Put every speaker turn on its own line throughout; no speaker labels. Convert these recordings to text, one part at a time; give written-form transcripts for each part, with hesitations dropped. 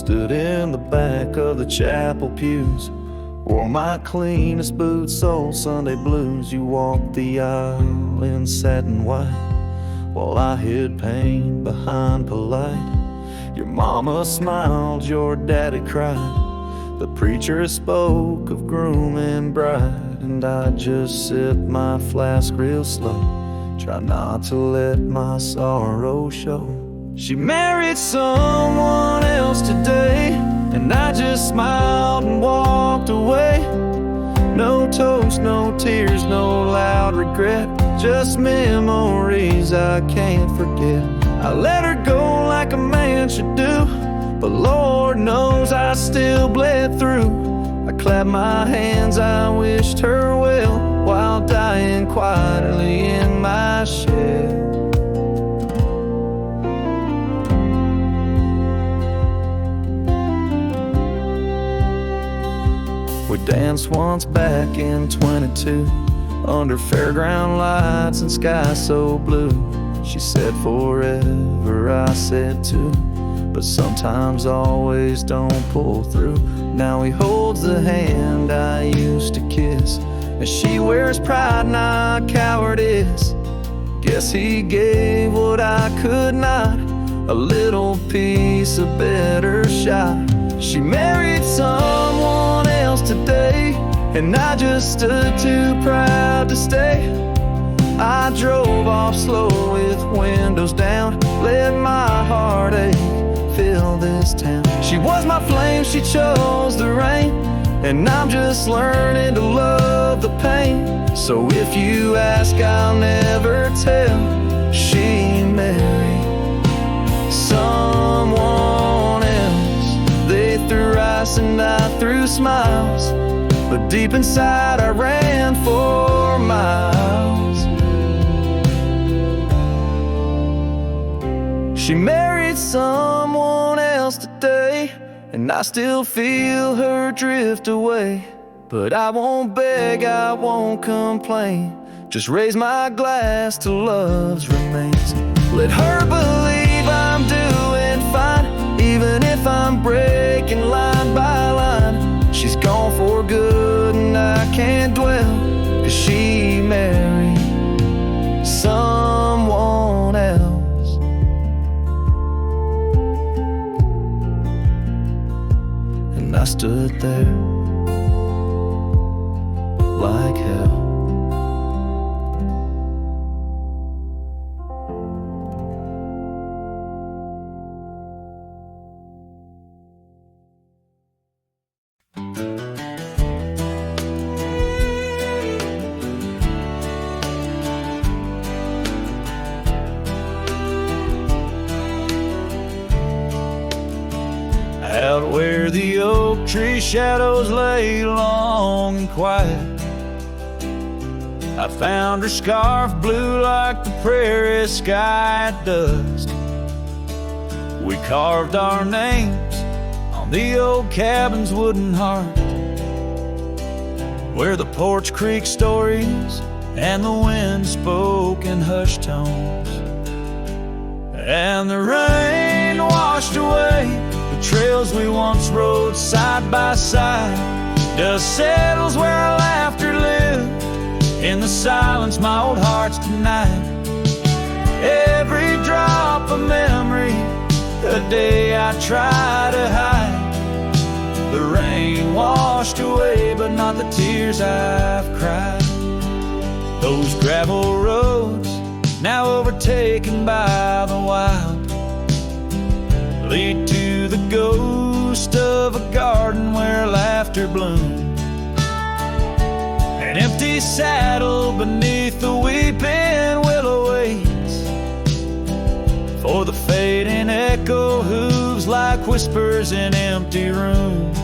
Stood in the back of the chapel pews, wore my cleanest boots, old Sunday blues. You walked the aisle in satin white, while I hid pain behind polite. Your mama smiled, your daddy cried. The preacher spoke of groom and bride, and I just sipped my flask real slow, try not to let my sorrow show. She married someone else today, and I just smiled and walked away. No toast, no tears, no loud regret, just memories I can't forget. I let her go like a man should do, but Lord knows I still bled through. I clapped my hands, I wished her well, while dying quietly in my shed. We danced once back in 22, under fairground lights and sky so blue. She said forever, I said too, but sometimes always don't pull through. Now he holds the hand I used to kiss, and she wears pride, not cowardice. Guess he gave what I could not, a little piece, a better shot. She married someone else today, and I just stood too proud to stay. I drove off slow with windows down, let my heartache fill this town. She was my flame, she chose the rain, and I'm just learning to love the pain. So if you ask, I'll never tell. She married someone else. They threw ice and I threw smiles, but deep inside I ran for miles. She married someone else today, and I still feel her drift away. But I won't beg, I won't complain, just raise my glass to love's remains. Let her believe I'm doing fine, even if I'm breaking line by line. She's gone for good and I can't dwell, 'cause she married someone else. And I stood there like hell. Out where the oak tree shadows lay long and quiet, I found her scarf blue like the prairie sky at dusk. We carved our names on the old cabin's wooden heart, where the porch creak stories and the wind spoke in hushed tones. And the rain washed away the trails we once rode side by side. Dust settles where our laughter lived, in the silence my old heart's denied. Every drop of memory, a day I try to hide. The rain washed away, but not the tears I've cried. Those gravel roads, now overtaken by the wild, lead to the ghost of a garden where laughter bloomed. An empty saddle beneath the weeping willow waits for the fading echo hooves like whispers in empty rooms.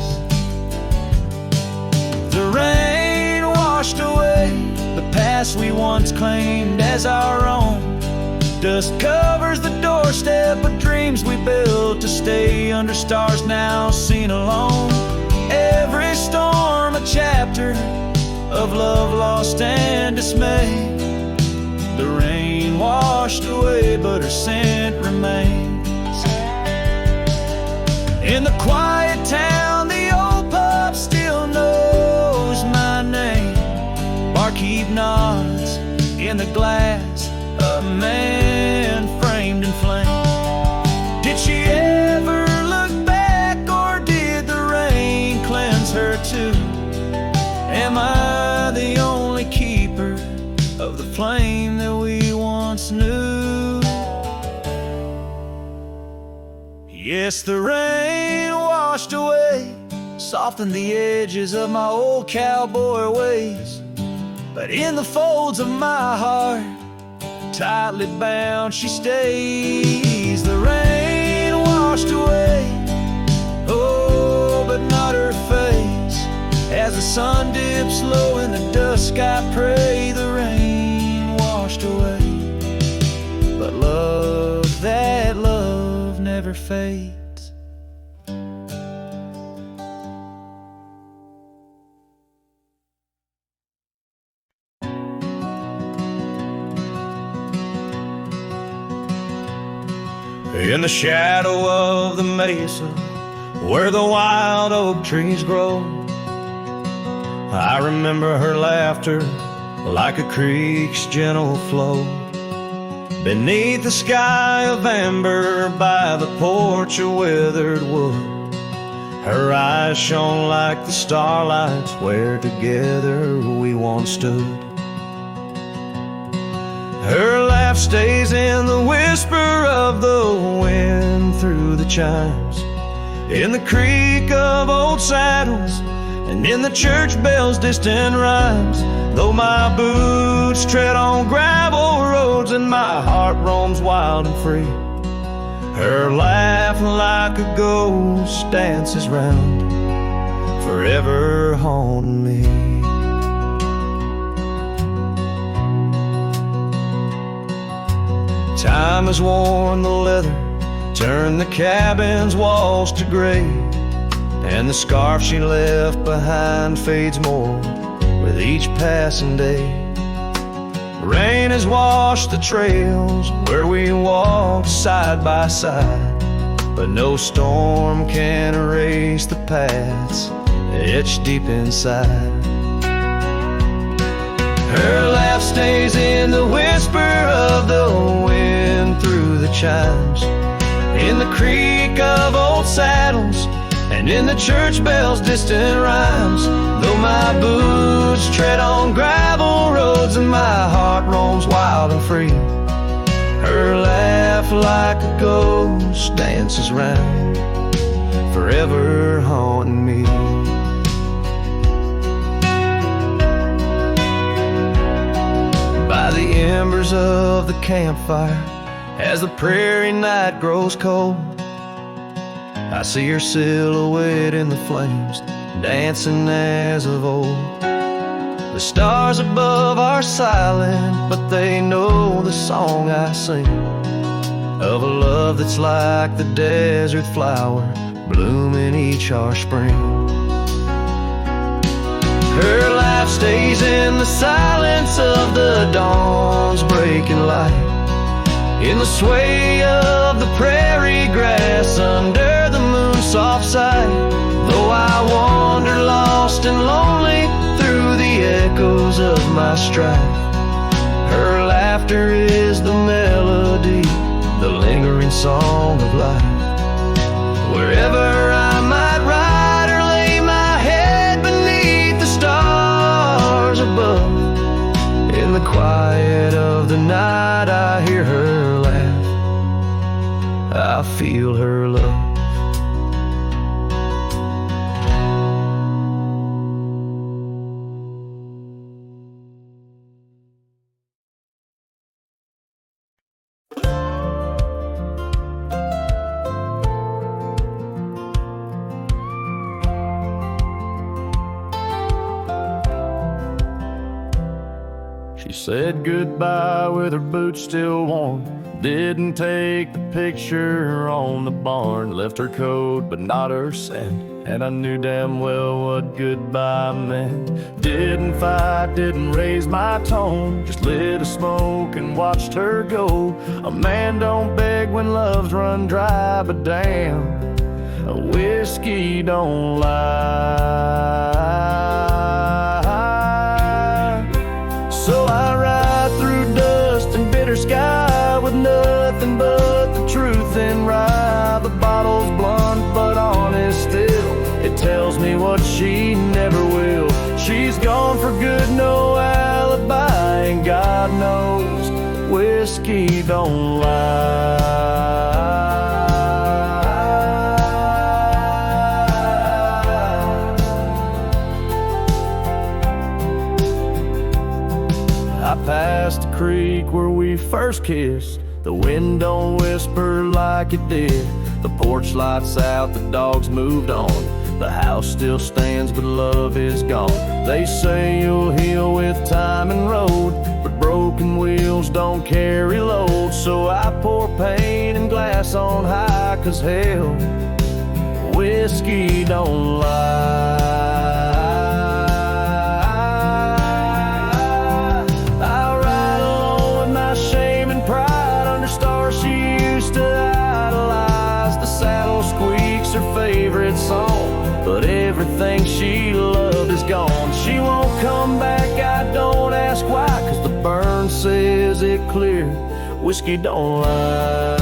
The rain washed away the past we once claimed as our own. Dust covers the doorstep of dreams we built to stay under stars now seen alone. Every storm a chapter of love lost and dismay. The rain washed away, but her scent remains. In the quiet town, the old pub still knows my name. Barkeep nods in the glass, a man framed in flame. Did she ever look back, or did the rain cleanse her too? Am I the only keeper of the flame that we once knew? Yes, the rain washed away, softened the edges of my old cowboy ways. But in the folds of my heart, tightly bound she stays. The rain washed away, oh, but not her face. As the sun dips low in the dusk, I pray the rain washed away. But love, that love never fades. In the shadow of the mesa, where the wild oak trees grow, I remember her laughter like a creek's gentle flow. Beneath the sky of amber, by the porch of withered wood, her eyes shone like the starlights where together we once stood. Her laugh stays in the whisper of the wind through the chimes, in the creak of old saddles, and in the church bell's distant rhymes. Though my boots tread on gravel roads and my heart roams wild and free, her laugh like a ghost dances round, forever haunting me. Time has worn the leather, turned the cabin's walls to gray, and the scarf she left behind fades more with each passing day. Rain has washed the trails where we walked side by side, but no storm can erase the paths etched deep inside. Her laugh stays in the whisper of the wind through the chimes, in the creak of old saddles, and in the church bell's distant rhymes. Though my boots tread on gravel roads and my heart roams wild and free, her laugh like a ghost dances round, forever haunting me. By the embers of the campfire, as the prairie night grows cold, I see her silhouette in the flames, dancing as of old. The stars above are silent, but they know the song I sing, of a love that's like the desert flower, blooming each harsh spring. Her laugh stays in the silence of the dawn's breaking light, in the sway of the prairie grass under the moon's soft sight. Though I wander lost and lonely through the echoes of my strife, her laughter is the melody, the lingering song of life. Wherever I might ride or lay my head beneath the stars above, in the quiet of the night I hear her laugh, I feel her love. She said goodbye with her boots still warm, didn't take the picture on the barn, left her coat but not her scent, and I knew damn well what goodbye meant. Didn't fight, didn't raise my tone, just lit a smoke and watched her go. A man don't beg when love's run dry, but damn, Whiskey don't lie. So I ride through dust and bitter sky with nothing but the truth and rye. The bottle's blunt but honest still. It tells me what she never will. She's gone for good, no alibi, and God knows whiskey don't lie. I passed the creek where we first kissed. The wind don't whisper like it did. The porch lights out, the dogs moved on. The house still stands, but love is gone. They say you'll heal with time and road, but broken wheels don't carry load. So I pour pain and glass on high, 'cause hell, whiskey don't lie. I ride alone with my shame and pride under stars she used to idolize. The saddle squeaks her favorite song, but everything she loved is gone. She won't come back, I don't ask why, 'cause the burn says it clear, whiskey don't lie.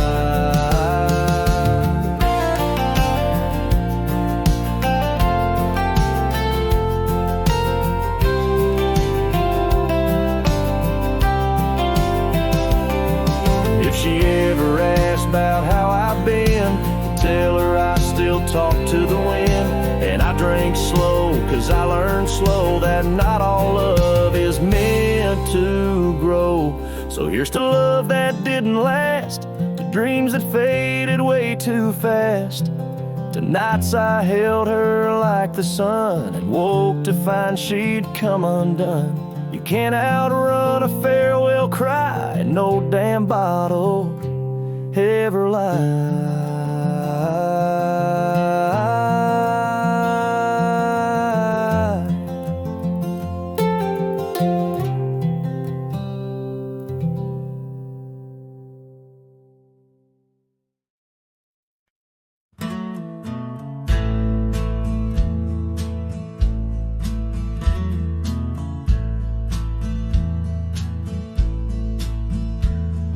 If she ever asks about how I've been, tell her I still talk to the wind. And I drink slow, 'cause I learned slow that not all love is meant to grow. So here's to love that didn't last, to dreams that faded way too fast, to nights I held her like the sun and woke to find she'd come undone. You can't outrun a farewell cry, and no damn bottle ever lies.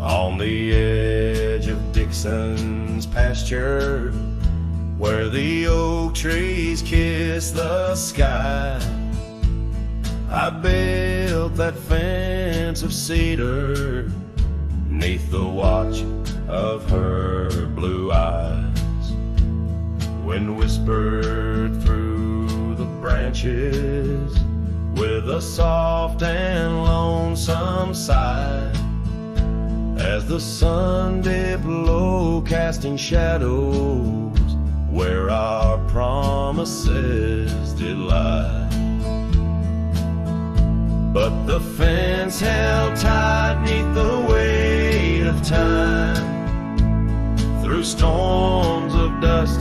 On the edge of Dixon's pasture, where the oak trees kiss the sky, I built that fence of cedar 'neath the watch of her blue eyes. Wind whispered through the branches with a soft and lonesome sigh, as the sun dipped low, casting shadows where our promises did lie. But the fence held tight 'neath the weight of time, through storms of dust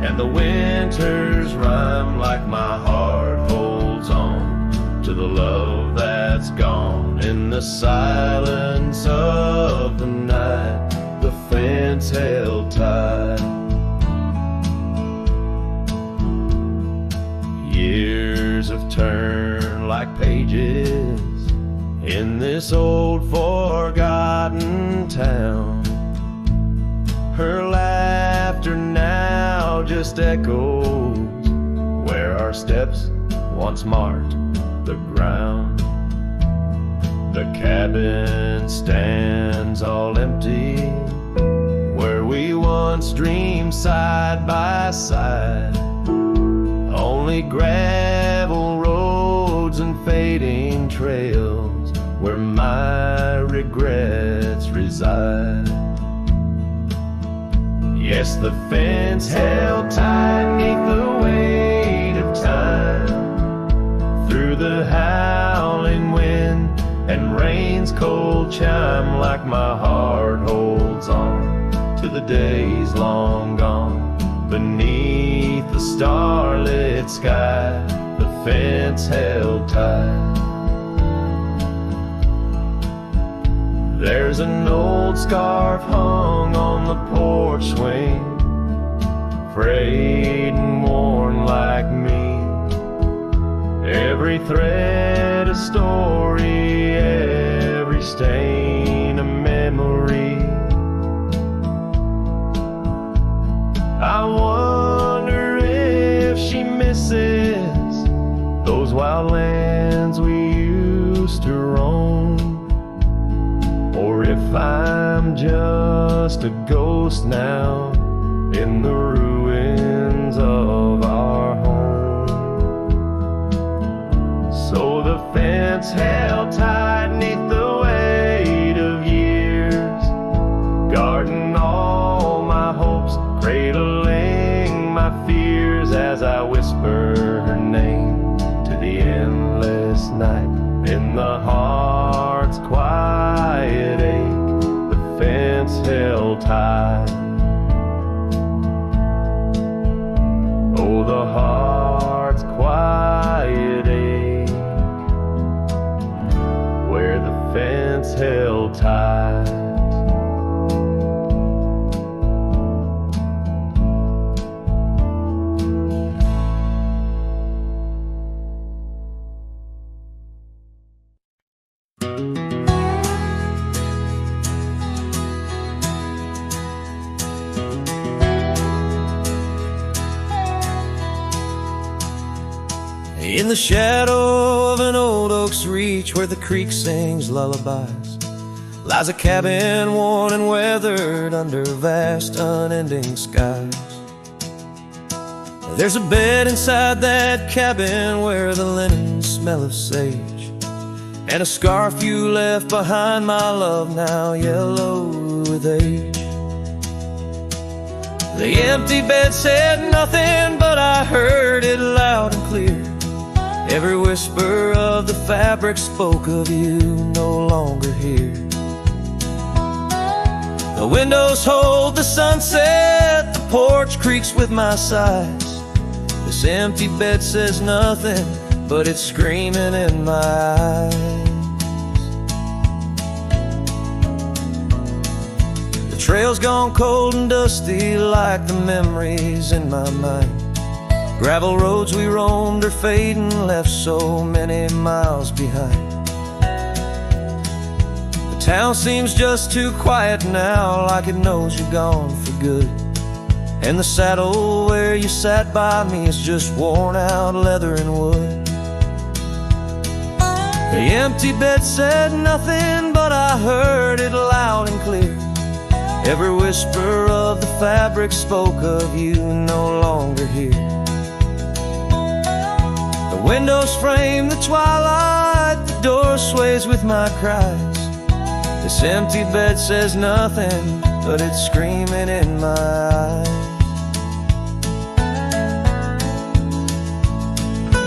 and the winter's rhyme. Like my heart holds on to the love that's gone in the silence of the night, the fence held tight. Years have turned like pages in this old forgotten town. Her laughter now just echoes where our steps once marked the ground. The cabin stands all empty where we once dreamed side by side. Only gravel roads and fading trails where my regrets reside. Yes, the fence held tight 'neath the weight of time, through the howling wind and rain's cold chime. Like my heart holds on to the days long gone, beneath the starlit sky, the fence held tight. There's an old scarf hung on the porch swing afraid and worn like me. Every thread a story, every stain a memory. I wonder if she misses those wild lands we used to roam, or if I'm just a ghost now in the ruins of our home. So the fence held tight neath the weight of years, guarding all my hopes, cradling my fears as I whisper her name to the endless night. In the heart's quiet ache, the fence held tight. Oh, the heart's quiet ache, where the fence held tight.
In the shadow of an old oak's reach, where the creek sings lullabies, lies a cabin worn and weathered under vast unending skies. There's a bed inside that cabin where the linen smell of sage, and a scarf you left behind, my love, now yellow with age. The empty bed said nothing, but I heard it loud and clear. Every whisper of the fabric spoke of you no longer here. The windows hold the sunset, the porch creaks with my sighs. This empty bed says nothing, but it's screaming in my eyes. The trail's gone cold and dusty like the memories in my mind. Gravel roads we roamed are fading, left so many miles behind. The town seems just too quiet now, like it knows you're gone for good. And the saddle where you sat by me is just worn out leather and wood. The empty bed said nothing, but I heard it loud and clear. Every whisper of the fabric spoke of you no longer here. The windows frame the twilight, the door sways with my cries. This empty bed says nothing, but it's screaming in my eyes.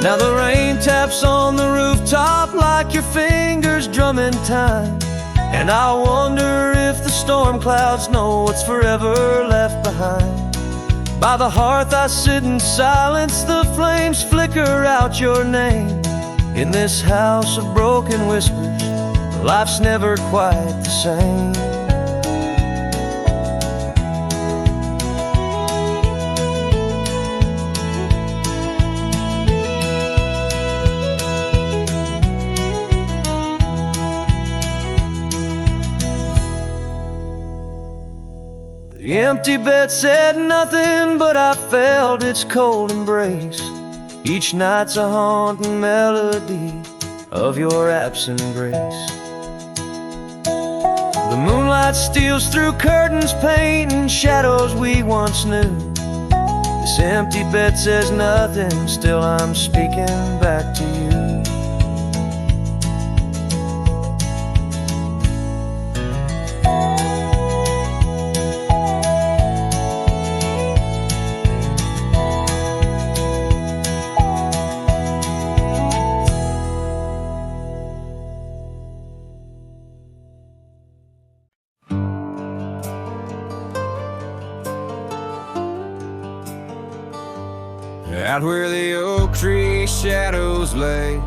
Now the rain taps on the rooftop like your fingers drumming time, and I wonder if the storm clouds know what's forever left behind. By the hearth I sit in silence, the flames flicker out your name. In this house of broken whispers, life's never quite the same. The empty bed said nothing, but I felt its cold embrace. Each night's a haunting melody of your absent grace. The moonlight steals through curtains, painting shadows we once knew. This empty bed says nothing, still I'm speaking back to you.
Out where the oak tree shadows lay,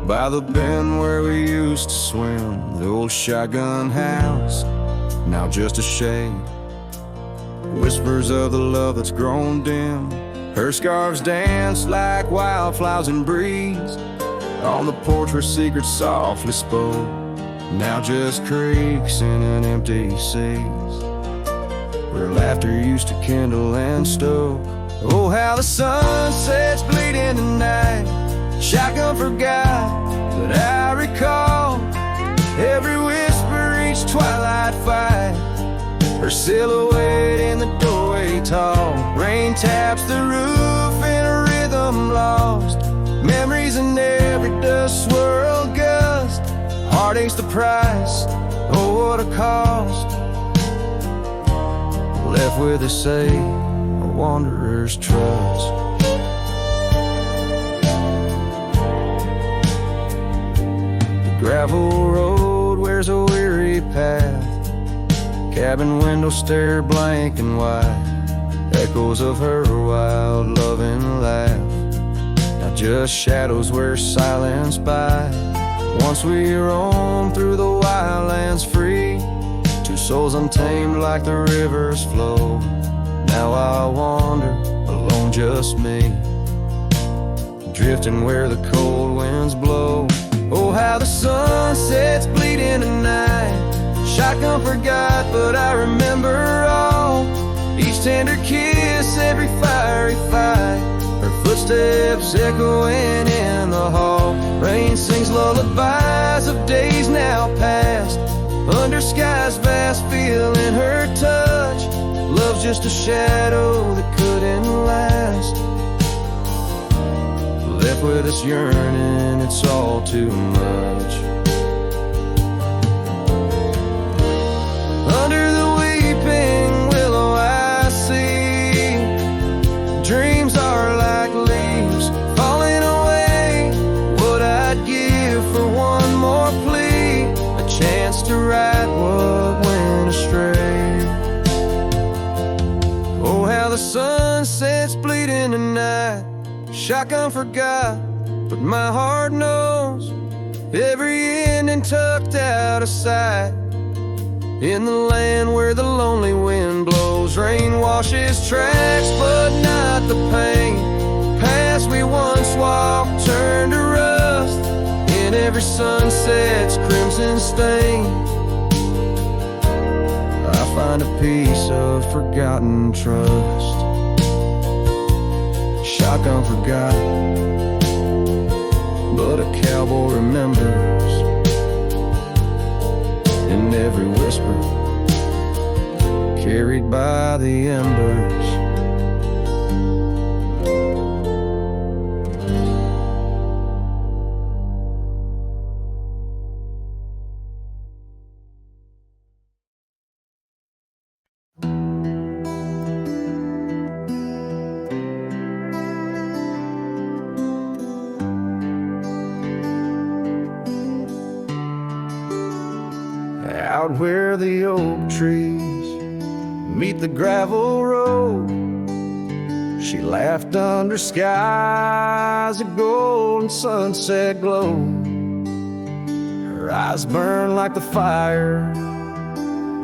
by the bend where we used to swim, the old shotgun house, now just a shade. whispers of the love that's grown dim. Her scarves dance like wildflowers in breeze. On the porch where secrets softly spoke, now just creaks in an empty seas, where laughter used to kindle and stoke. Oh, how the sunsets bleed in the night. Shotgun forgot, but I recall every whisper, each twilight fight. Her silhouette in the doorway tall. Rain taps the roof in a rhythm lost. Memories in every dust swirl gust. Heartache's the price, oh what a cost. Left with a say, a wanderer's trust. The gravel road wears a weary path. Cabin windows stare blank and white. Echoes of her wild love and laugh. Now just shadows where silence by. Once we roam through the wildlands free, two souls untamed like the river's flow. Now I wander alone, just me, drifting where the cold winds blow. Oh, how the sunsets bleed in the night. Shotgun forgot, but I remember all. Each tender kiss, every fiery fight. Her footsteps echoing in the hall. Rain sings lullabies of days now past. Under skies vast, feeling her touch. Love's just a shadow that couldn't last. Left with us yearning, it's all too much. Under the weeping willow I see dreams are like leaves falling away. What I'd give for one more plea, a chance to right what went astray. Oh, how the sunsets bleed in the night. Shotgun forgot, but my heart knows every ending tucked out of sight. In the land where the lonely wind blows, rain washes tracks, but not the pain. Paths we once walked turn to rust. In every sunset's crimson stain, I find a piece of forgotten trust. Shotgun forgot, but a cowboy remembers. In every whisper carried by the embers. Out where the oak trees meet the gravel road, she laughed under skies of gold and sunset glow. Her eyes burned like the fire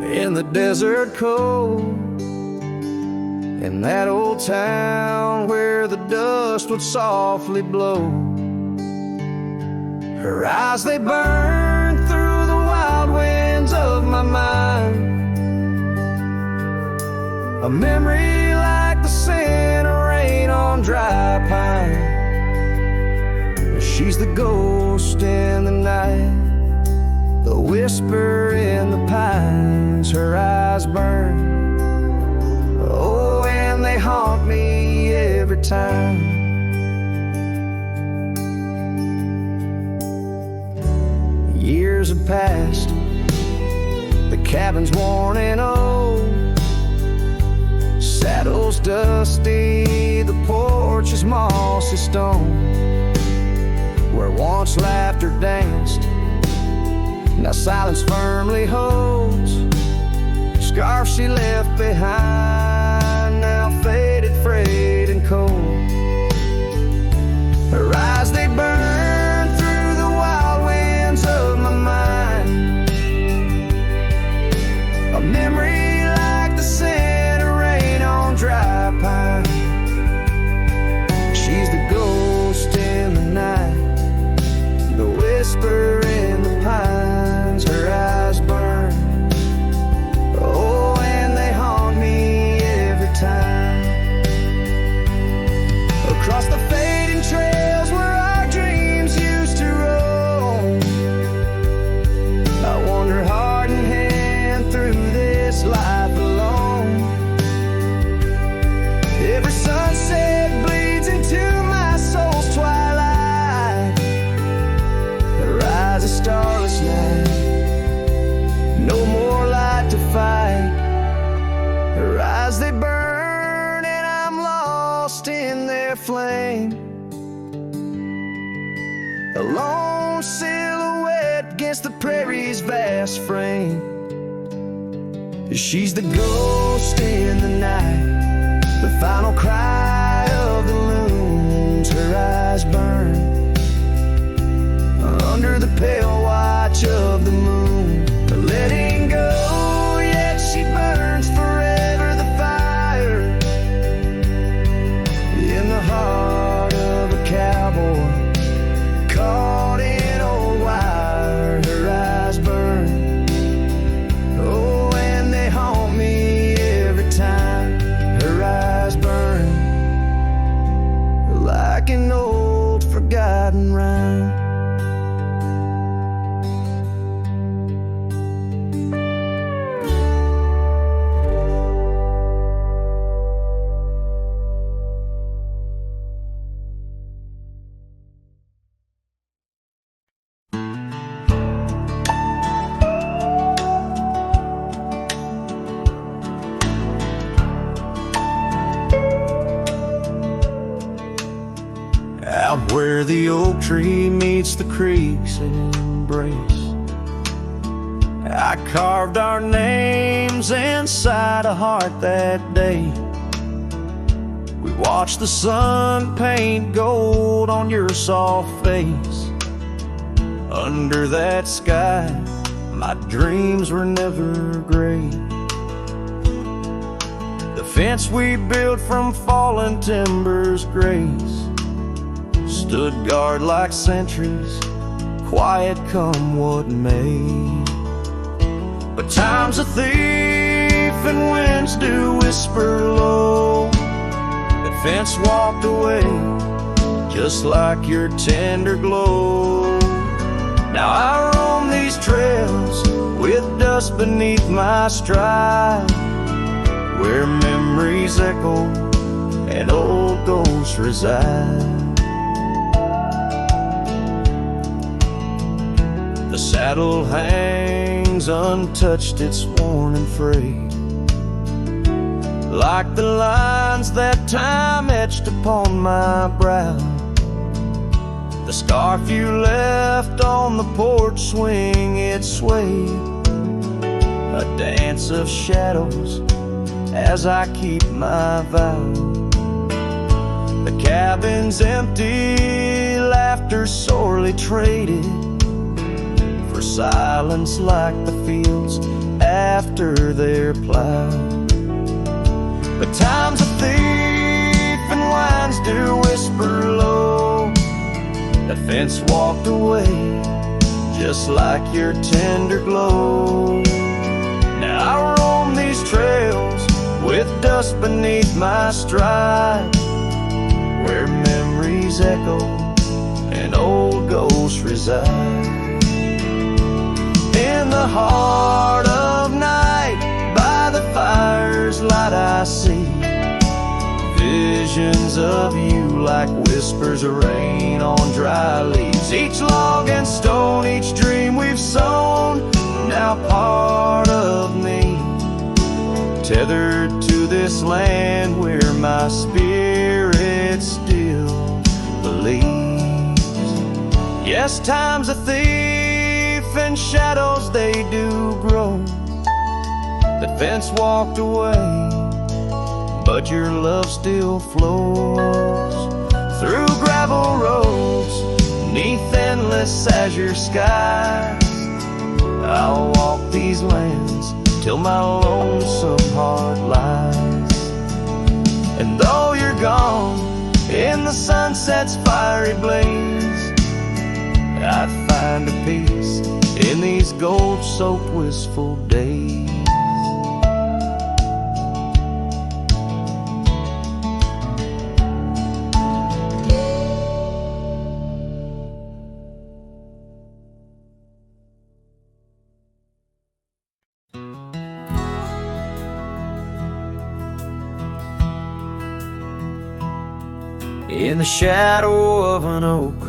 in the desert cold. In that old town where the dust would softly blow, her eyes, they burned through the wild winds of my mind. A memory like the scent of rain on dry pine. She's the ghost in the night, the whisper in the pines. Her eyes burn, oh, and they haunt me every time. Years have passed, the cabin's worn and old, saddle's dusty, the porch is mossy stone. Where once laughter danced, now silence firmly holds. Scarf she left behind, now faded, frayed and cold. Her eyes, they burn through the wild winds of my mind. A memory like the scent of rain
a lone silhouette against the prairie's vast frame. She's the ghost in the night, the final cry of the loons. Her eyes burn under the pale watch of the moon. Letting go, yet she burns forever. The fire in the heart of a cowboy caught in old wire. Her eyes burn, oh, and they haunt me every time. Her eyes burn like an old forgotten rhyme. Out where the oak tree meets the creek's embrace, I carved our names inside a heart that day. We watched the sun paint gold on your soft face. Under that sky, my dreams were never gray. The fence we built from fallen timbers grace stood guard like sentries, quiet come what may. But time's a thief and winds do whisper low. That fence walked away just like your tender glow. Now I roam these trails with dust beneath my stride, where memories echo and old ghosts reside. The saddle hangs untouched, it's worn and frayed, like the lines that time etched upon my brow. The scarf you left on the porch swing, it swayed, a dance of shadows as I keep my vow. The cabin's empty, laughter sorely traded for silence like the fields after they're plowed. But time's a thief and winds do whisper low. The fence walked away just like your tender glow. Now I roam these trails with dust beneath my stride, where memories echo and old ghosts reside. In the heart of night, by the fire's light I see visions of you like whispers of rain on dry leaves. Each log and stone, each dream we've sown, now part of me, tethered to this land where my spirit still believes. Yes, time's a thief and shadows they do grow. The fence walked away, but your love still flows through gravel roads, neath endless azure skies. I'll walk these lands till my lonesome heart lies. And though you're gone in the sunset's fiery blaze, I find a peace in these gold-soaked wistful days. In the shadow of an oak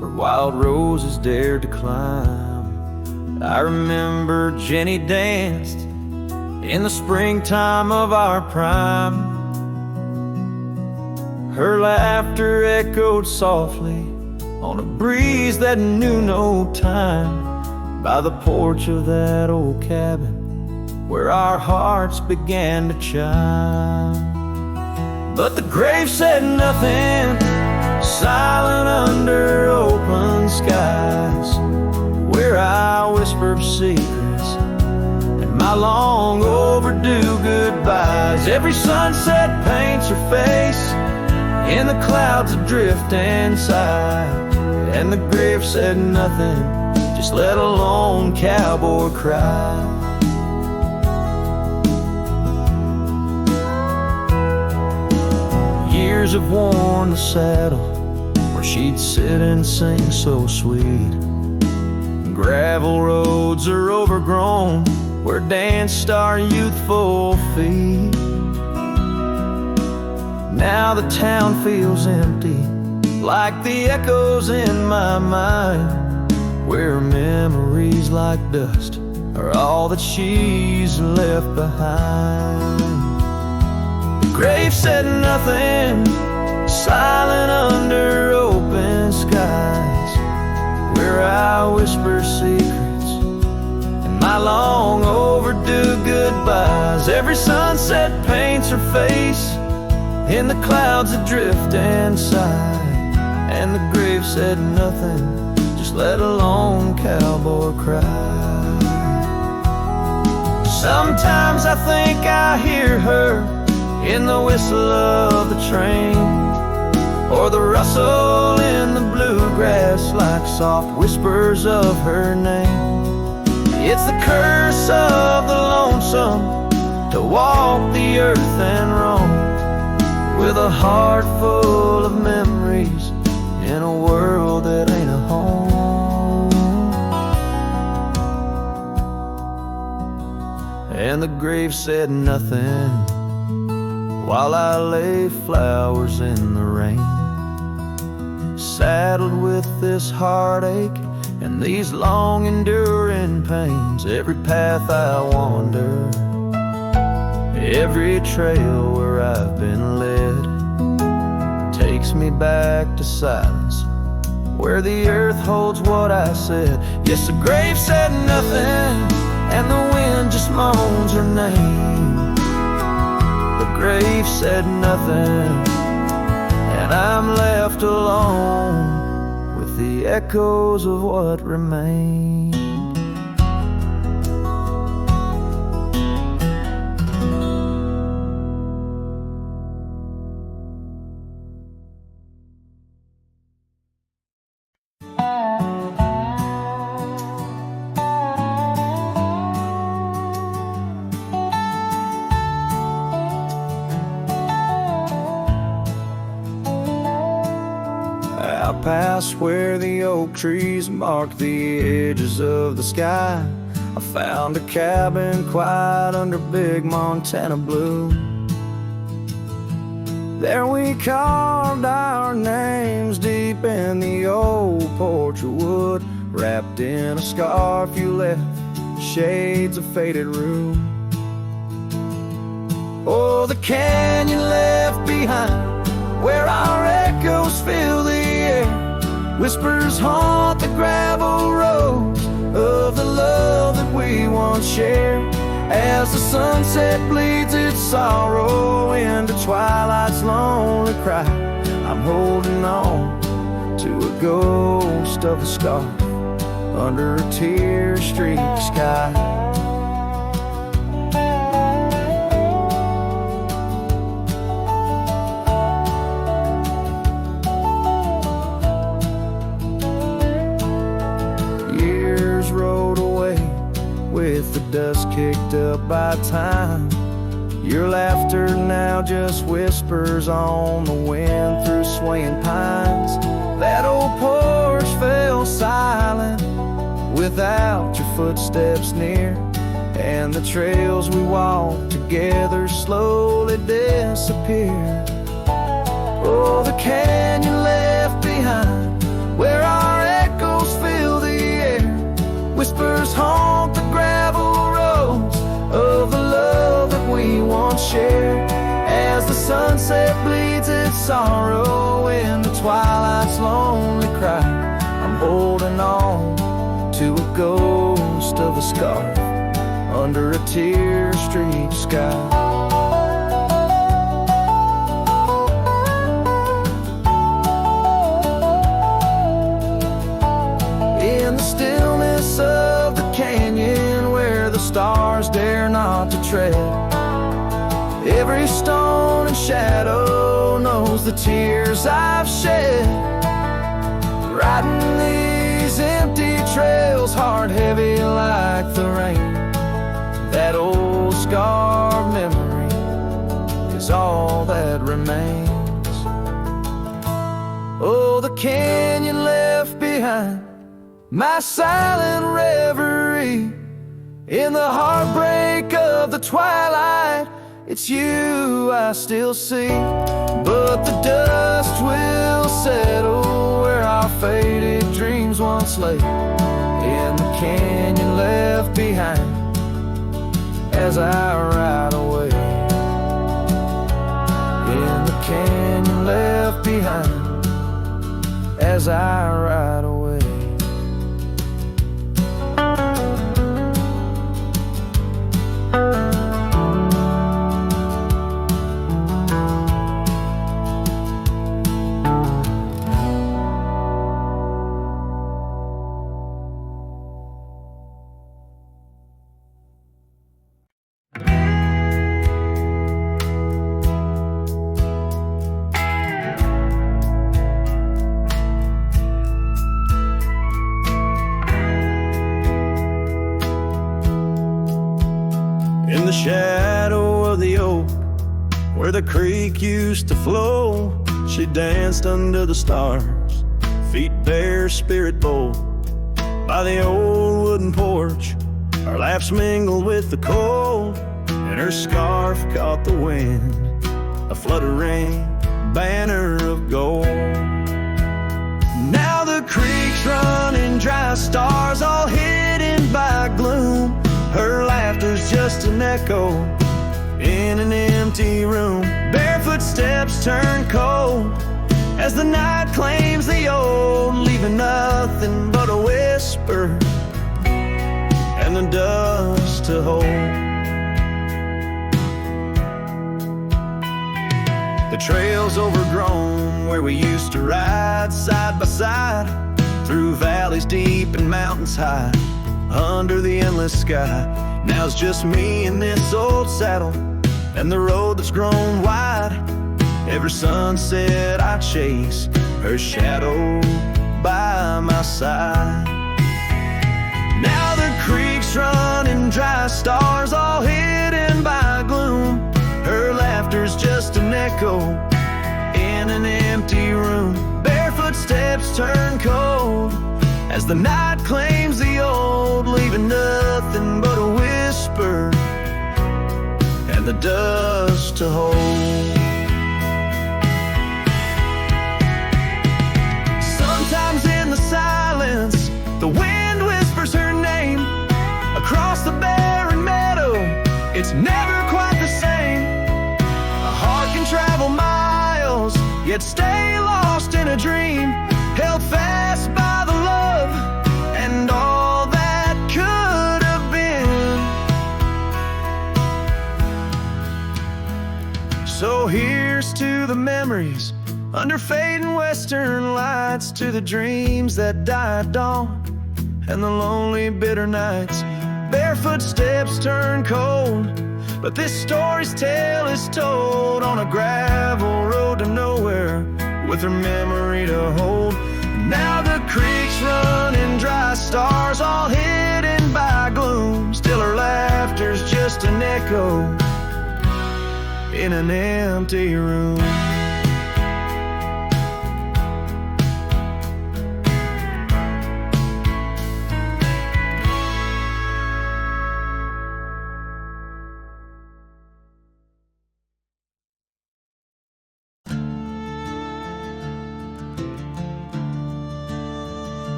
where wild roses dared to climb, I remember Jenny danced in the springtime of our prime. Her laughter echoed softly on a breeze that knew no time, by the porch of that old cabin where our hearts began to chime. But the grave said nothing, silent under open skies, where I whispered secrets and my long overdue goodbyes. Every sunset paints her face in the clouds adrift and sigh, and the grave said nothing, just let a lone cowboy cry. Years have worn the saddle where she'd sit and sing so sweet. Gravel roads are overgrown where danced our youthful feet. Now the town feels empty, like the echoes in my mind, where memories like dust are all that she's left behind. The grave said nothing, silent under open skies, where I whisper secrets and my long overdue goodbyes. Every sunset paints her face in the clouds adrift and sigh, and the grave said nothing, just let a lone cowboy cry. Sometimes I think I hear her in the whistle of the train, or the rustle in the bluegrass like soft whispers of her name. It's the curse of the lonesome to walk the earth and roam, with a heart full of memories in a world that ain't a home. And the grave said nothing while I lay flowers in the rain, saddled with this heartache and these long enduring pains. Every path I wander, every trail where I've been led, takes me back to silence, where the earth holds what I said. Yes, the grave said nothing, and the wind just moans her name. The grave said nothing, and I'm left alone with the echoes of what remained. Out past where the oak trees mark the edges of the sky, I found a cabin quiet under big Montana blue. There we carved our names deep in the old porch of wood, wrapped in a scarf you left, shades of faded rue. Oh, the canyon left behind, where our echoes fill the air, whispers haunt the gravel roads of the love that we once shared. As the sunset bleeds its sorrow into twilight's lonely cry, I'm holding on to a ghost of a scarf under a tear-streaked sky. With the dust kicked up by time, your laughter now just whispers on the wind through swaying pines. That old porch fell silent without your footsteps near, and the trails we walked together slowly disappeared. Oh, the canyon left behind, where our echoes fill the air, whispers haunt the gravel roads of the love that we once shared. As the sunset bleeds its sorrow into twilight's lonely cry, scarf under a tear-streaked sky. In the stillness of the canyon where the stars dare not to tread, every stone and shadow knows the tears I've shed. Riding these empty trails, heart heavy like the rain, that old scarred memory is all that remains. Oh, the canyon left behind, my silent reverie in the heartbreak of the twilight. It's you I still see, but the dust will settle where our faded dreams once lay, in the canyon left behind as I ride away. In the canyon left behind as I ride away.
In the shadow of the oak, where the creek used to flow, she danced under the stars, feet bare, spirit bold. By the old wooden porch, our laughs mingled with the cold, and her scarf caught the wind, a fluttering banner of gold. Now the creek's running dry, stars all hidden by gloom. Her laughter's just an echo in an empty room. Barefoot steps turn cold as the night claims the old, leaving nothing but a whisper and the dust to hold. The trail's overgrown where we used to ride side by side, through valleys deep and mountains high, under the endless sky. Now it's just me in this old saddle and the road that's grown wide. Every sunset I chase, her shadow by my side. Now the creek's running dry, stars all hidden by gloom. Her laughter's just an echo in an empty room. Barefoot steps turn cold as the night claims the old, leaving nothing but a whisper and the dust to hold. Sometimes in the silence, the wind whispers her name across the barren meadow. It's never quite the same. A heart can travel miles, yet stay lost in a dream, held fast by the love and all that could have been. So here's to the memories under fading western lights, to the dreams that die at dawn and the lonely bitter nights. Barefoot steps turn cold, but this story's tale is told on a gravel road to nowhere, with her memory to hold. Now the creek's running dry, stars all hidden by gloom. Still her laughter's just an echo in an empty room.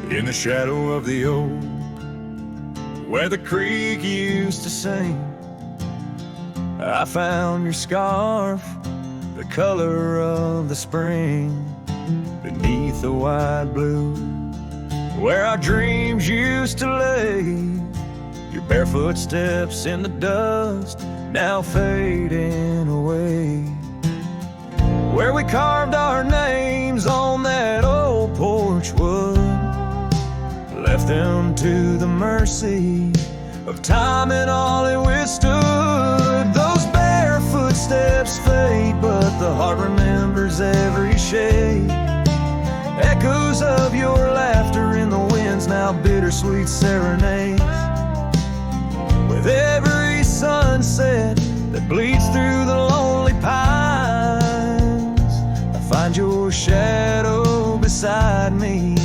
In the shadow of the oak, where the creek used to sing, I found your scarf, the color of the spring, beneath the wide blue
where our dreams used to lay. Your barefoot steps in the dust, now fading away. Where we carved our names on that old porch wood, left them to the mercy of time and all it withstood. Those bare footsteps fade, but the heart remembers every shade. Echoes of your laughter in the winds, now bittersweet serenades. With every sunset that bleeds through the lonely pines, I find your shadow beside me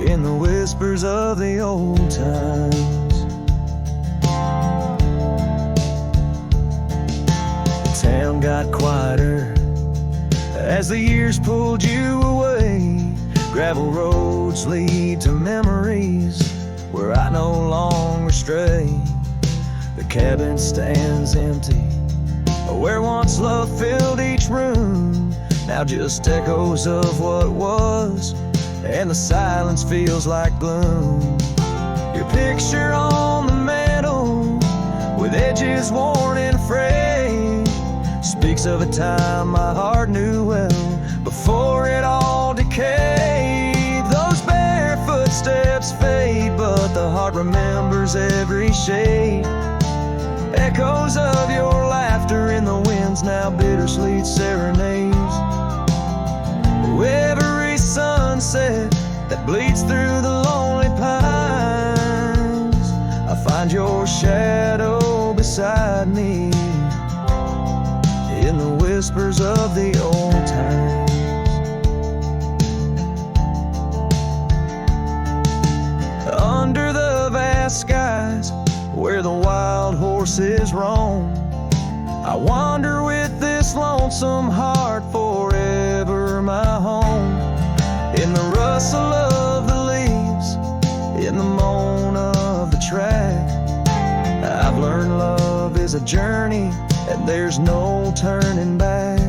in the whispers of the old times. The town got quieter as the years pulled you away. Gravel roads lead to memories where I no longer stray. The cabin stands empty, where once love filled each room, now just echoes of what was, and the silence feels like gloom. Your picture on the mantle, with edges worn and frayed, speaks of a time my heart knew well, before it all decayed. Those bare footsteps fade, but the heart remembers every shade. Echoes of your laughter in the winds, now bittersweet serenades. Every sunset that bleeds through the lonely pines, I find your shadow beside me in the whispers of the old times. Under the vast skies where the wild horses roam, I wander with this lonesome heart, forever my home. In the rustle of the leaves, in the moan of the track, I've learned love is a journey and there's no turning back.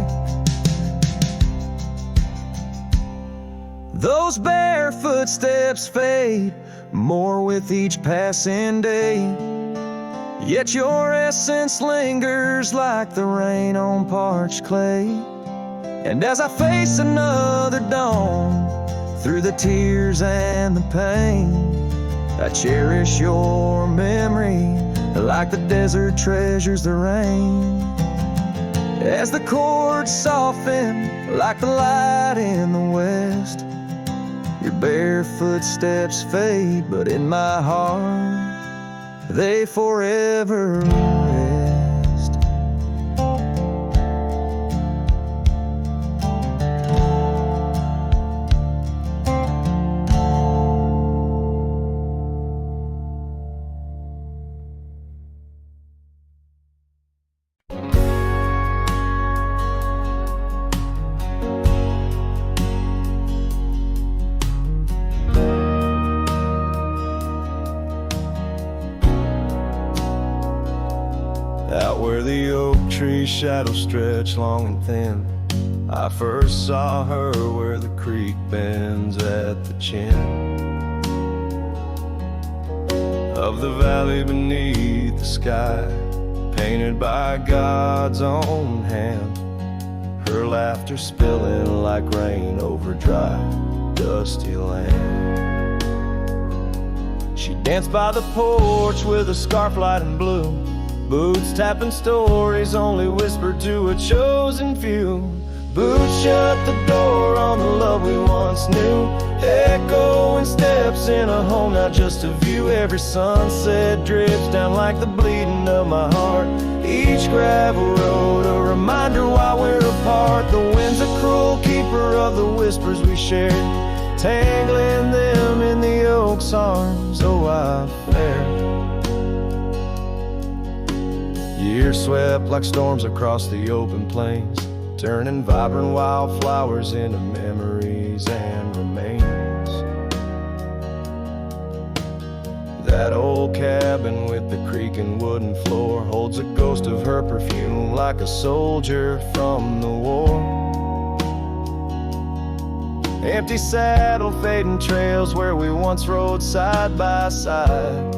Those bare footsteps fade more with each passing day, yet your essence lingers like the rain on parched clay. And as I face another dawn, through the tears and the pain, I cherish your memory like the desert treasures the rain. As the chords soften like the light in the west, your bare footsteps fade, but in my heart they forever rest. Out where the oak tree's shadow stretched long and thin, I first saw her where the creek bends at the chin of the valley beneath the sky, painted by God's own hand. Her laughter spilling like rain over dry, dusty land. She danced by the porch with a scarf light and blue, boots tapping stories only whispered to a chosen few. Boots shut the door on the love we once knew, echoing steps in a home, not just a view. Every sunset drips down like the bleeding of my heart. Each gravel road a reminder why we're apart. The wind's a cruel keeper of the whispers we shared, tangling them in the oak's arms. Oh, I fared. Years swept like storms across the open plains, turning vibrant wildflowers into memories and remains. That old cabin with the creaking wooden floor holds a ghost of her perfume like a soldier from the war. Empty saddle, fading trails where we once rode side by side.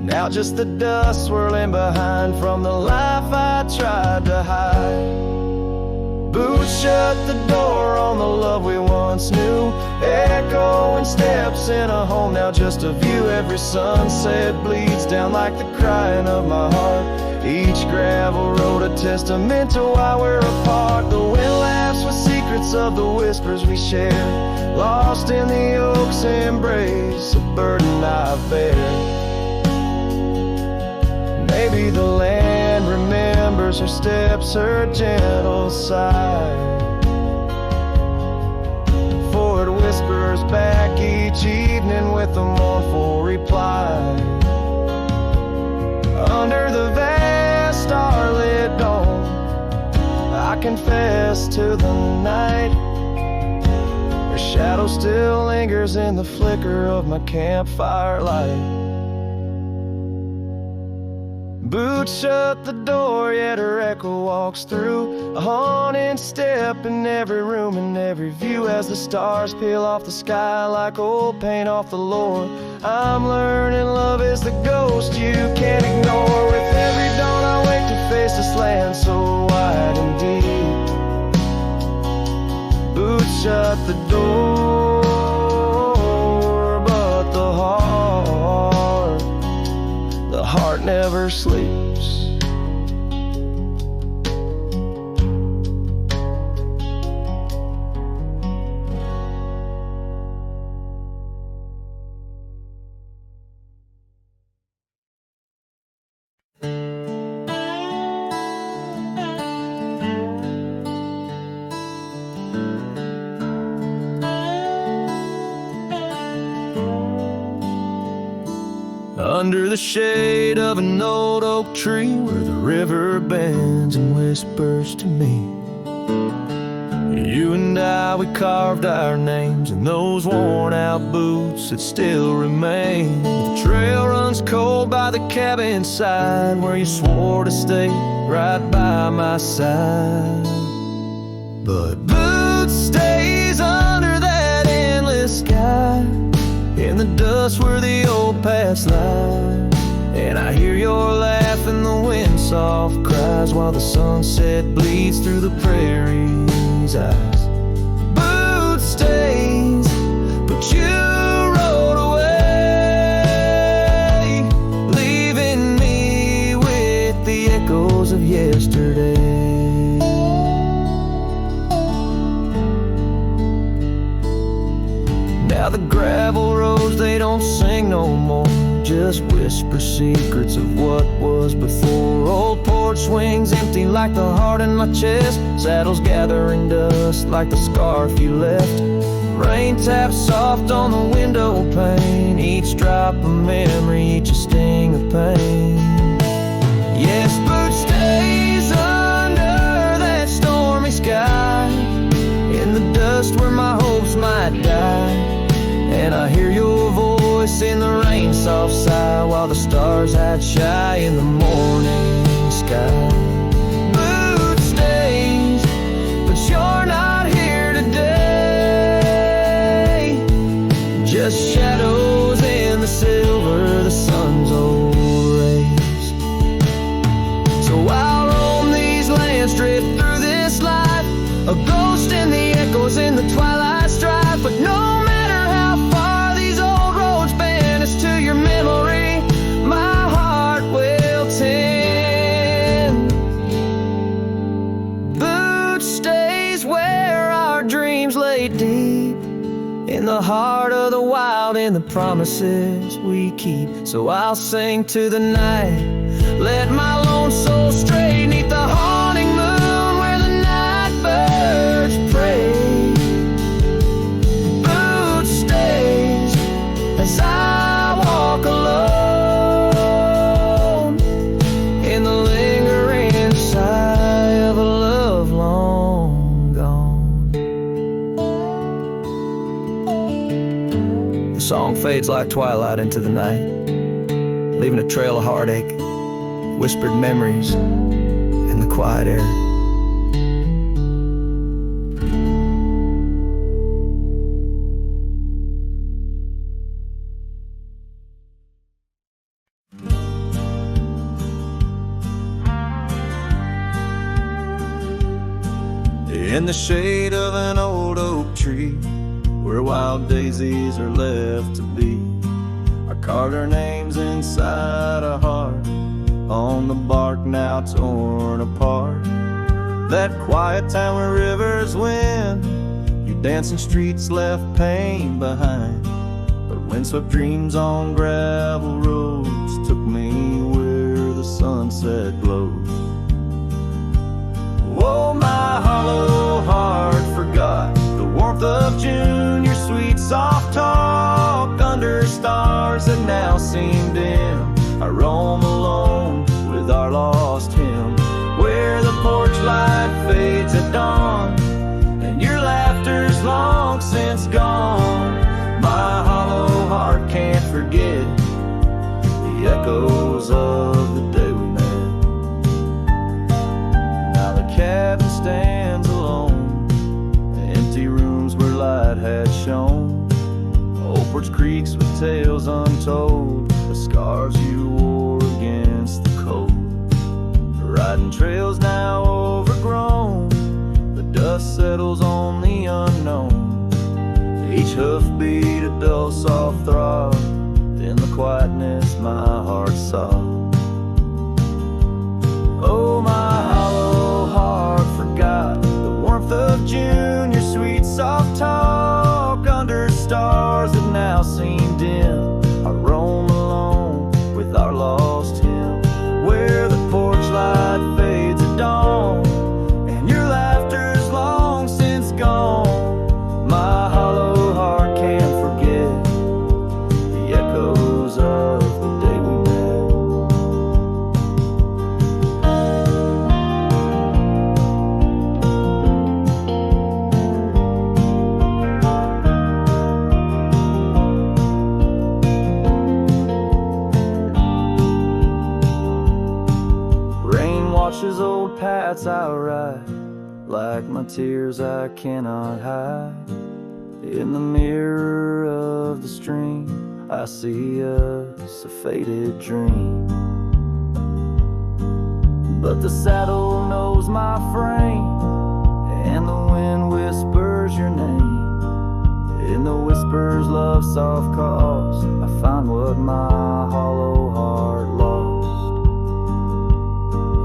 Now just the dust swirling behind from the life I tried to hide. Boots shut the door on the love we once knew. Echoing steps in a home, now just a view. Every sunset bleeds down like the crying of my heart. Each gravel road a testament to why we're apart. The wind laughs with secrets of the whispers we share, lost in the oak's embrace, a burden I bear. Maybe the land remembers her steps, her gentle sigh, for it whispers back each evening with a mournful reply. Under the vast starlit dome, I confess to the night, her shadow still lingers in the flicker of my campfire light. Boots shut the door, yet her echo walks through, a haunting step in every room and every view. As the stars peel off the sky like old paint off the lore, I'm learning love is the ghost you can't ignore. With every dawn I wake to face this land so wide and deep. Boots shut the door, but the heart never sleeps. Under the shade of an old oak tree, where the river bends and whispers to me, you and I, we carved our names in those worn out boots that still remain. The trail runs cold by the cabin side, where you swore to stay right by my side. But Boots stays under that endless sky, in the dust where the old paths lie. And I hear your laugh and the wind soft cries, while the sunset bleeds through the prairie's eyes. Boots stays, but you rode away, leaving me with the echoes of yesterday. Now the gravel roads, they don't sing no more, just whisper secrets of what was before. Old porch swings empty like the heart in my chest, saddles gathering dust like the scarf you left. Rain taps soft on the window pane, each drop a memory, each a sting of pain. Yes, Boots stays under that stormy sky, in the dust where my hopes might die. And I hear your voice in the rain soft sigh, while the stars hide shy in the morning sky. Boots stays, but you're not here today, just shadows in the silver, the sun's old rays. So I'll roam these lands, drift through this life, a ghost in the echoes in the twilight strife. But no matter how far these old roads banish to your memory, my heart will tend. Boots stays where our dreams lay deep, in the heart of the wild, in the promises we keep. So I'll sing to the night, let my lone soul stray 'neath the haunting moon where the night birds pray. Boots stays as I walk alone, in the lingering sigh of a love long gone. The song fades like twilight into the night, leaving a trail of heartache, whispered memories in the quiet air.
in the shade of an old oak tree, where wild daisies are left to be. I carved our names inside a heart on the bark now torn apart. That quiet town where rivers win, your dancing streets left pain behind. But windswept dreams on gravel roads took me where the sunset glows. Oh, my hollow heart forgot the warmth of June, your sweet soft talk under stars that now seem dim. I roam alone with our lost hymn, where the porch light fades at dawn and your laughter's long since gone. My hollow heart can't forget the echoes of the day we met. Now the cabin stands alone, the empty rooms where light had shone. Old porch creaks with tales untold, the scars you wore against the cold. Riding trails now overgrown, the dust settles on the unknown. Each hoofbeat a dull soft throb, in the quietness my heart sobbed. Oh, my hollow heart forgot the warmth of June, your sweet soft talk under stars that now seem dim. I roam alone with our lost hymn, where the porch light fades at dawn and your laughter's long since gone. My hollow heart can't forget the echoes of the day we washes old paths I ride, like my tears I cannot hide. In the mirror of the stream, I see us a faded dream. But the saddle knows my frame, and the wind whispers your name. In the whispers love soft calls, I find what my hollow heart lost.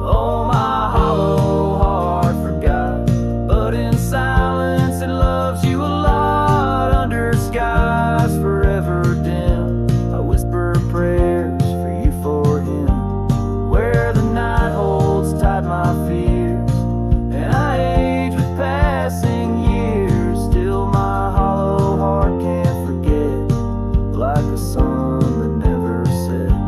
Oh, my hollow heart forgot, but in silence it loves you a lot. Under skies forever dim, I whisper prayers for you, for him, where the night holds tight my fears, and I age with passing years. Still my hollow heart can't forget, like a sun that never sets.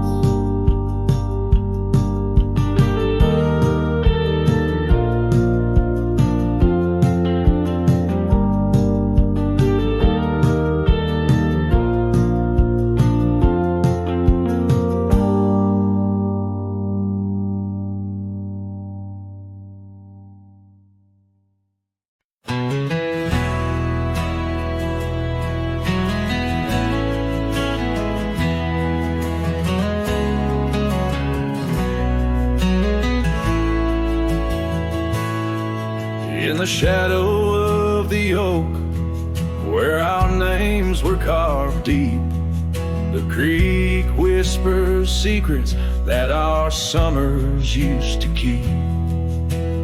In the shadow of the oak, where our names were carved deep, the creek whispers secrets that our summers used to keep.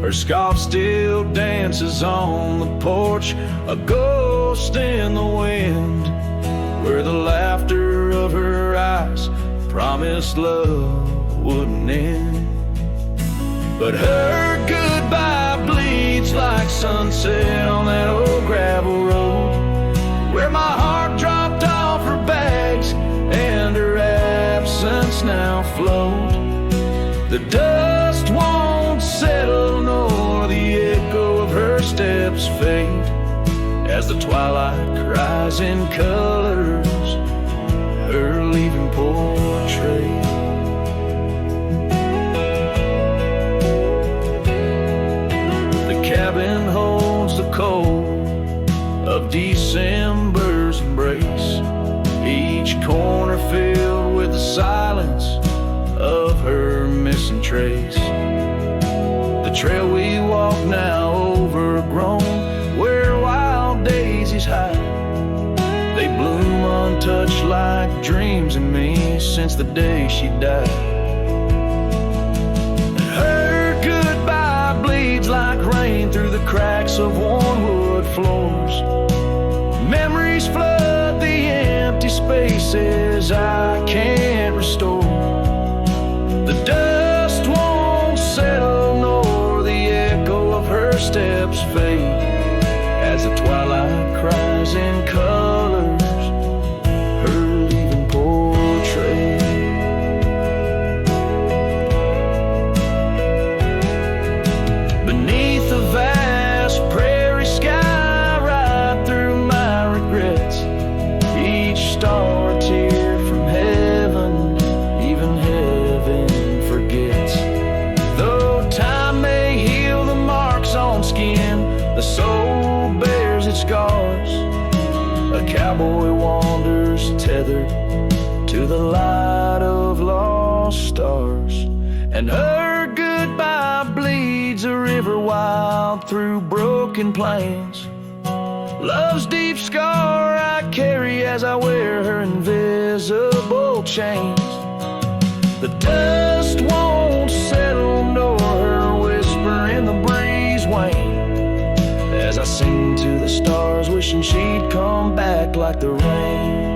Her scarf still dances on the porch, a ghost in the wind, where the laughter of her eyes promised love wouldn't end. But her goodbye bleeds like sunset on that old gravel road, where my heart dropped off her bags and her absence now flowed. The dust won't settle nor the echo of her steps fade, as the twilight cries in colors her leaving portrait. Cabin holds the cold of December's embrace, each corner filled with the silence of her missing trace. The trail we walk now overgrown,
dreams in me since the day she died. Her goodbye bleeds like rain through the cracks of worn wood floors. Memories flood the empty spaces I can't restore. The dust won't settle nor the echo of her steps fade as the twilight cries in colors her leaving portrait. Beneath the vast prairie sky, right through my regrets, each star a tear from heaven, even heaven forgets. Though time may heal the marks on skin, the soul bears its scars. A cowboy wanders tethered to the light of lost stars, and her goodbye bleeds a river wild through broken plains. Love's deep scar I carry as I wear her invisible chains. The dust won't settle nor her whisper in the breeze wane as I sing to the stars, wishing she'd come back like the rain.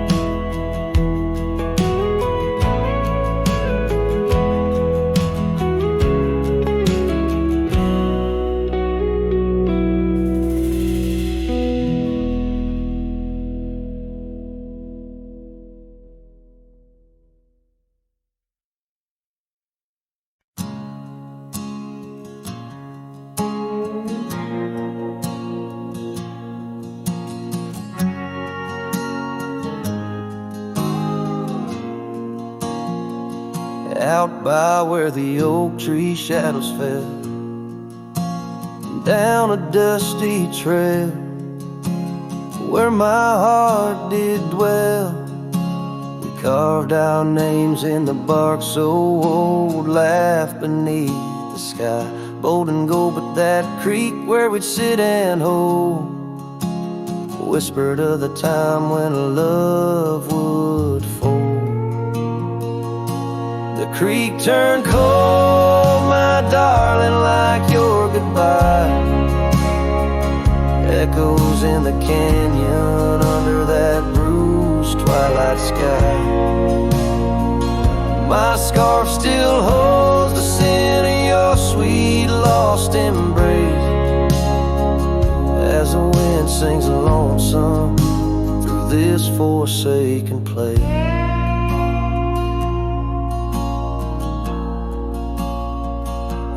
Out by where the oak tree shadows fell, down a dusty trail where my heart did dwell. We carved our names in the bark so old, laughed beneath the sky, bold and gold. But that creek where we'd sit and hold whispered of the time when love would fold. The creek turned cold, my darling, like your goodbye. Echoes in the canyon under that bruised twilight sky. My scarf still holds the scent of your sweet lost embrace as the wind sings lonesome through this forsaken place.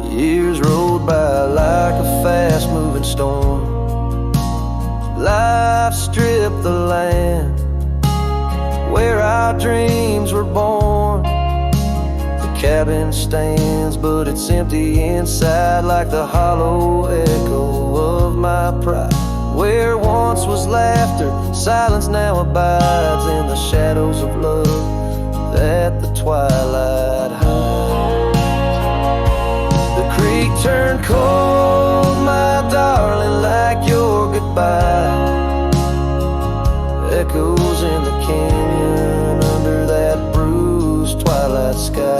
Years rolled by like a fast-moving storm. Life stripped the land where our dreams were born. The cabin stands, but it's empty inside, like the hollow echo of my pride. Where once was laughter, silence now abides in the shadows of love that the twilight hides. The creek turned cold, my darling, like your goodbye. Echoes in the canyon under that bruised twilight sky.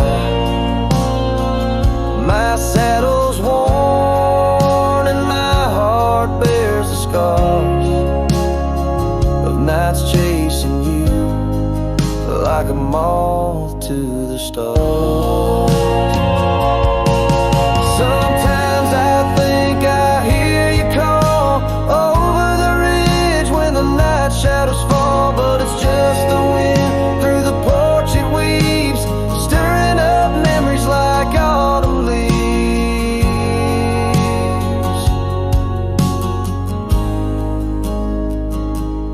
My saddle's worn and my heart bears the scars of nights chasing you like a moth to the stars. Sometimes I think I hear you call over the ridge when the night shadows fall, but it's just the wind through the porch it weaves, stirring up memories like autumn leaves.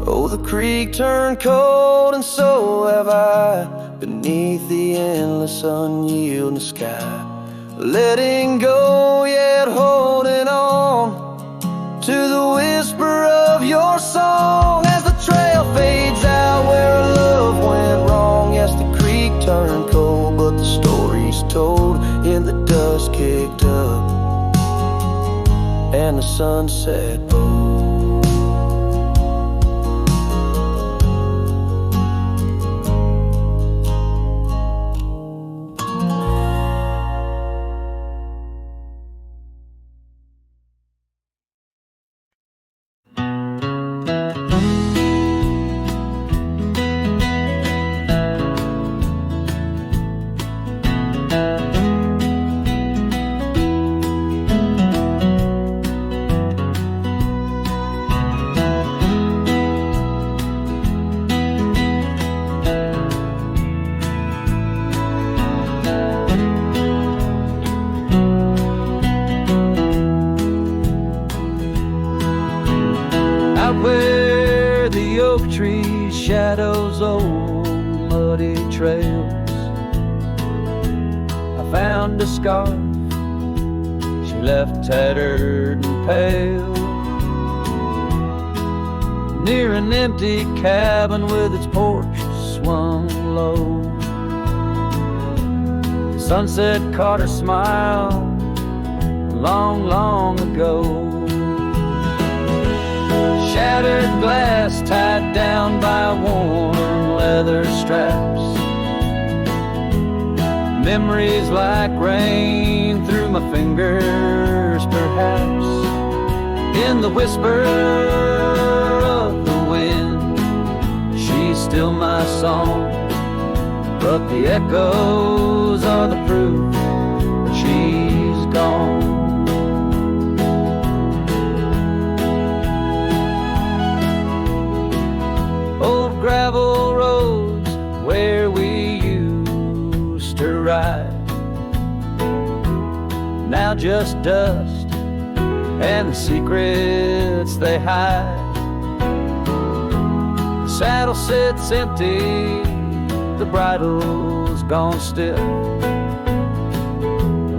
Oh, the creek turned cold and so have I, beneath the endless unyielding sky. Letting go yet holding on to the whisper of your song as the trail fades out where love went wrong. Yes, the creek turned cold, but the story's told in the dust kicked up and the sunset bold.
where the oak trees shadows old muddy trails, I found a scarf she left tattered and pale, near an empty cabin with its porch swung low. The sunset caught her smile long, long ago. Shattered glass tied down by worn leather straps, memories like rain through my fingers, perhaps. In the whisper of the wind, she's still my song, but the echoes are the proof that she's gone. Old gravel roads where we used to ride, now just dust and the secrets they hide. The saddle sits empty, the bridle's gone still,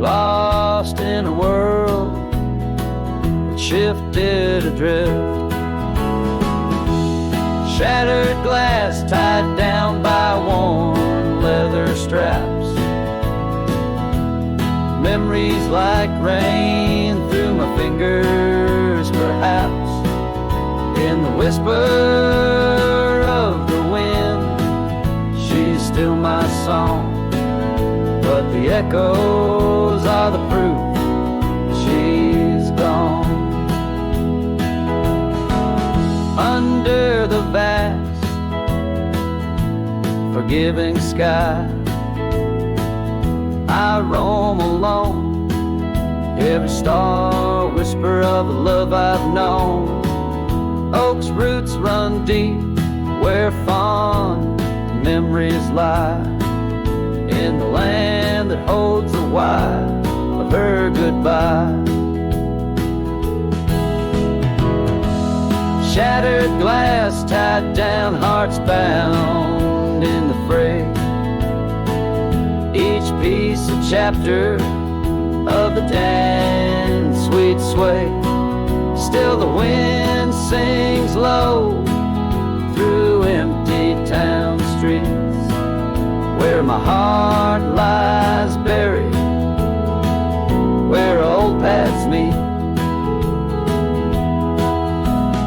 lost in a world that shifted adrift. Shattered glass tied down by worn leather straps, memories like rain through my fingers, perhaps. In the whisper of the wind, she's still my song, but the echoes are the proof she's gone. Under the vast, forgiving sky, I roam alone, every star whisper of the love I've known. Oak's roots run deep where fond memories lie, in the land that holds the why of her goodbye. Shattered glass tied down, hearts bound in the fray, each piece a chapter of the dance sweet sway. Still the wind sings low through empty town streets, where my heart lies buried, where old paths meet.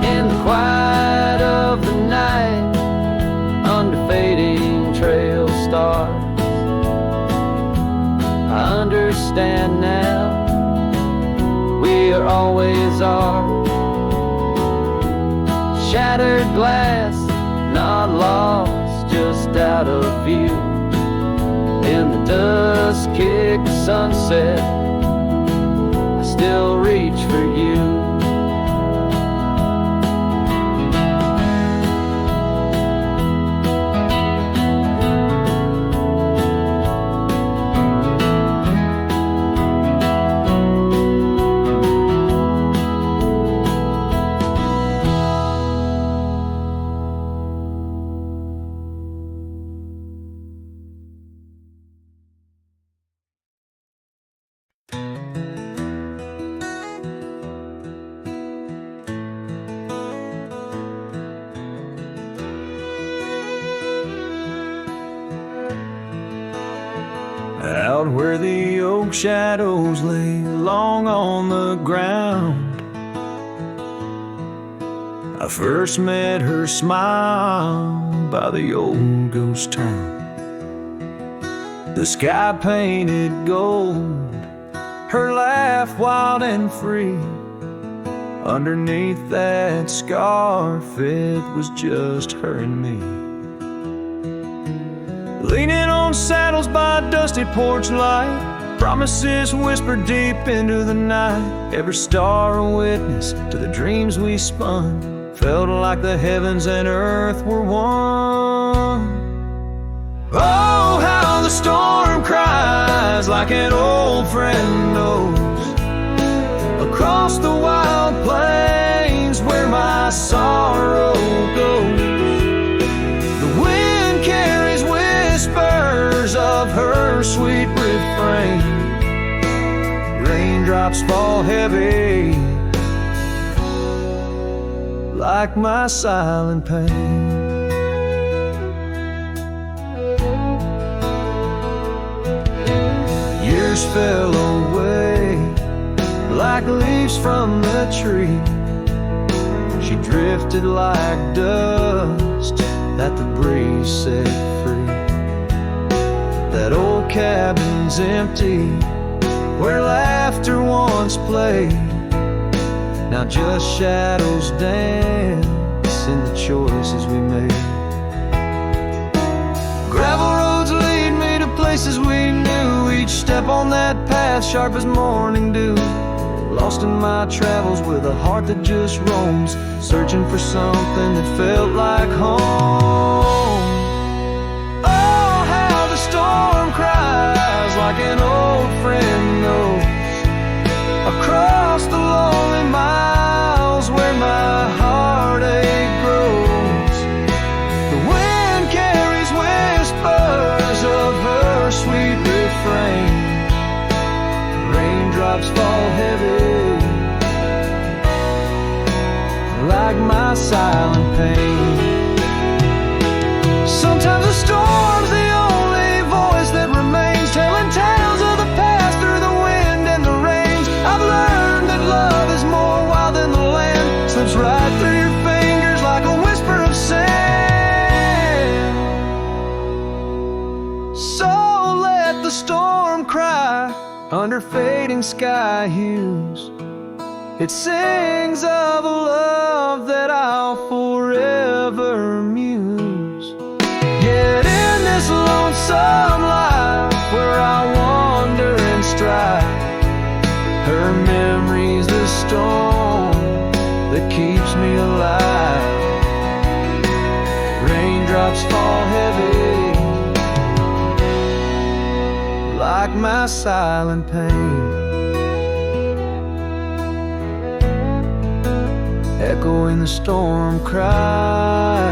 In the quiet of the night, under fading trail stars, I understand now, we are always are. Shattered glass, not lost, just out of view. In the dusk-kicked sunset, I still reach for you.
Out where the oak shadows lay long on the ground, I first met her smile by the old ghost town. The sky painted gold, her laugh wild and free. Underneath that scarf, it was just her and me. Leaning on saddles by a dusty porch light, promises whispered deep into the night. Every star a witness to the dreams we spun, felt like the heavens and earth were one. Oh, how the storm cries like an old friend knows, across the wild plains where my sorrow goes. Raindrops fall heavy like my silent pain. Years fell away like leaves from the tree. She drifted like dust that the breeze set free. That old cabin's empty, where laughter once played. Now just shadows dance in the choices we made. Gravel roads lead me to places we knew, each step on that path sharp as morning dew. Lost in my travels with a heart that just roams, searching for something that felt like home. Oh, how the storm cries like an old friend knows, across the lonely miles where my heartache grows. The wind carries whispers of her sweet refrain. Raindrops fall heavy like my silent pain. Sometimes a storm's the only voice that remains, telling tales of the past through the wind and the rains. I've learned that love is more wild than the land, slips right through your fingers like a whisper of sand. So let the storm cry under fading sky hues. It sings of a love that I'll forever muse. Yet in this lonesome life where I wander and strive, her memory's the storm that keeps me alive. Raindrops fall heavy like my silent pain. Echoing the storm cry